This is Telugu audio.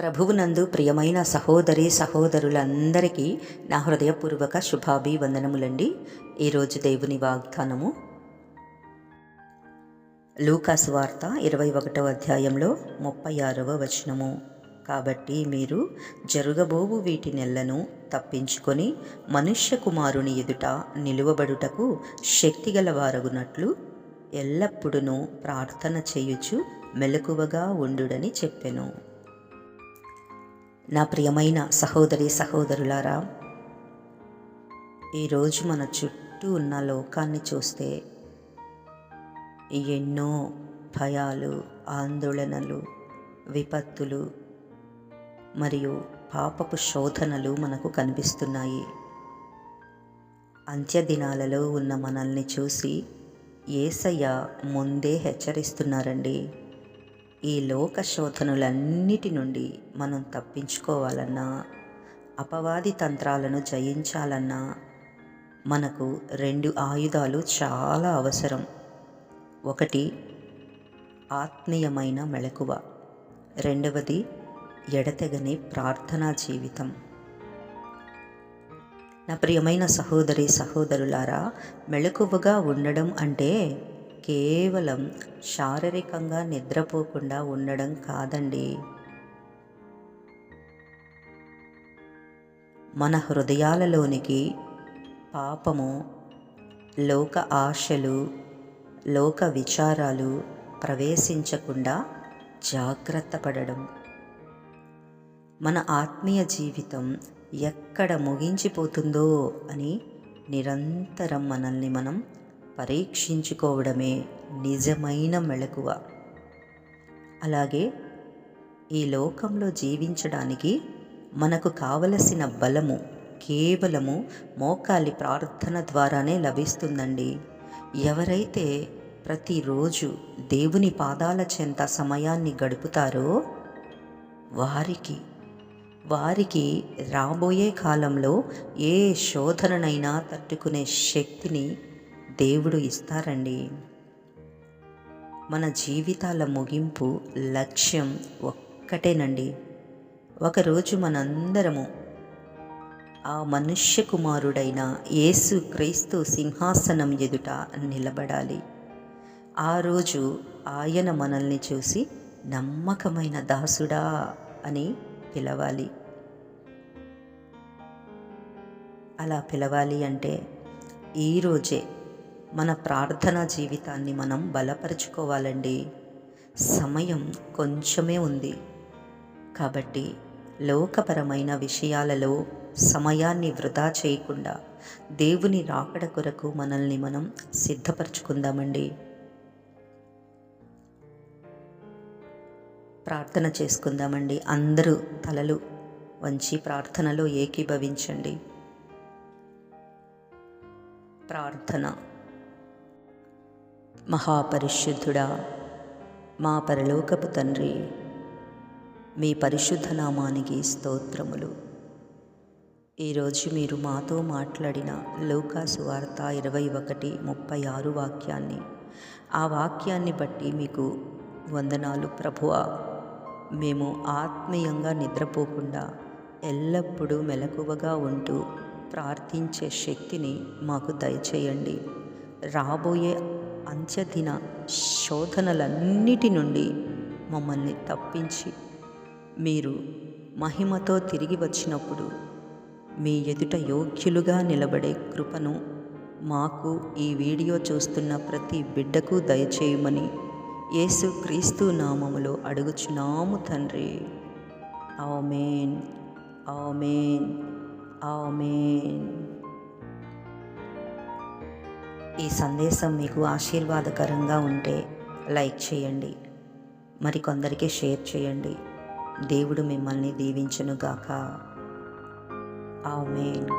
ప్రభువునందు ప్రియమైన సహోదరి సహోదరులందరికీ నా హృదయపూర్వక శుభాభివందనములండి. ఈరోజు దేవుని వాగ్దానము లూకాసు వార్త 21వ అధ్యాయంలో 36వ వచనము. కాబట్టి మీరు జరుగబోవు వీటి నెలను తప్పించుకొని మనుష్య కుమారుని ఎదుట నిలువబడుటకు శక్తిగలవారగునట్లు ఎల్లప్పుడూ ప్రార్థన చేయుచు మెలకువగా ఉండుడని చెప్పెను. నా ప్రియమైన సహోదరి సహోదరులారా, ఈరోజు మన చుట్టూ ఉన్న లోకాన్ని చూస్తే ఎన్నో భయాలు, ఆందోళనలు, విపత్తులు మరియు పాపపు శోధనలు మనకు కనిపిస్తున్నాయి. అంత్యదినాలలో ఉన్న మనల్ని చూసి యేసయ్య ముందే హెచ్చరిస్తున్నారండి. ఈ లోక శోధనలన్నిటి నుండి మనం తప్పించుకోవాలన్నా, అపవాది తంత్రాలను జయించాలన్నా మనకు 2 ఆయుధాలు చాలా అవసరం. ఒకటి ఆత్మీయమైన మెలకువ, రెండవది ఎడతెగని ప్రార్థనా జీవితం. నా ప్రియమైన సహోదరి సహోదరులారా, మెలకువగా ఉండడం అంటే కేవలం శారీరకంగా నిద్రపోకుండా ఉండడం కాదండి. మన హృదయాలలోనికి పాపము, లోక ఆశలు, లోక విచారాలు ప్రవేశించకుండా జాగ్రత్త పడడం. మన ఆత్మీయ జీవితం ఎక్కడ ముగించిపోతుందో అని నిరంతరం మనల్ని మనం పరీక్షించుకోవడమే నిజమైన మెలకువ. అలాగే ఈ లోకంలో జీవించడానికి మనకు కావలసిన బలము కేవలము మోకాలి ప్రార్థన ద్వారానే లభిస్తుందండి. ఎవరైతే ప్రతిరోజు దేవుని పాదాల చెంత సమయాన్ని గడుపుతారో వారికి రాబోయే కాలంలో ఏ శోధననైనా తట్టుకునే శక్తిని దేవుడు ఇస్తారండి. మన జీవితాల ముగింపు లక్ష్యం ఒక్కటేనండి. ఒకరోజు మనందరము ఆ మనుష్య కుమారుడైన యేసు క్రీస్తు సింహాసనం ఎదుట నిలబడాలి. ఆ రోజు ఆయన మనల్ని చూసి నమ్మకమైన దాసుడా అని పిలవాలి. అలా పిలవాలి అంటే ఈరోజే మన ప్రార్థనా జీవితాన్ని మనం బలపరుచుకోవాలండి. సమయం కొంచెమే ఉంది కాబట్టి లోకపరమైన విషయాలలో సమయాన్ని వృధా చేయకుండా దేవుని రాకడ కొరకు మనల్ని మనం సిద్ధపరచుకుందామండి. ప్రార్థన చేసుకుందామండి. అందరూ తలలు వంచి ప్రార్థనలో ఏకీభవించండి. ప్రార్థన. మహాపరిశుద్ధుడా, మా పరలోకపు తండ్రి, మీ పరిశుద్ధ నామానికి స్తోత్రములు. ఈరోజు మీరు మాతో మాట్లాడిన లూకాసు వార్త 21:36 వాక్యాన్ని, ఆ వాక్యాన్ని బట్టి మీకు వందనాలు ప్రభువా. మేము ఆత్మీయంగా నిద్రపోకుండా ఎల్లప్పుడూ మెలకువగా ఉంటూ ప్రార్థించే శక్తిని మాకు దయచేయండి. రాబోయే అంత్యదిన శోధనలన్నిటి నుండి మమ్మల్ని తప్పించి మీరు మహిమతో తిరిగి వచ్చినప్పుడు మీ ఎదుట యోగ్యులుగా నిలబడే కృపను మాకు, ఈ వీడియో చూస్తున్న ప్రతి బిడ్డకు దయచేయమని యేసు క్రీస్తు నామములో అడుగుచున్నాము తండ్రి. ఆమేన్, ఆమేన్, ఆమేన్. ఈ సందేశం మీకు ఆశీర్వాదకరంగా ఉంటే లైక్ చేయండి, మరికొందరికి షేర్ చేయండి. దేవుడు మిమ్మల్ని దీవించునుగాక. ఆమేన్.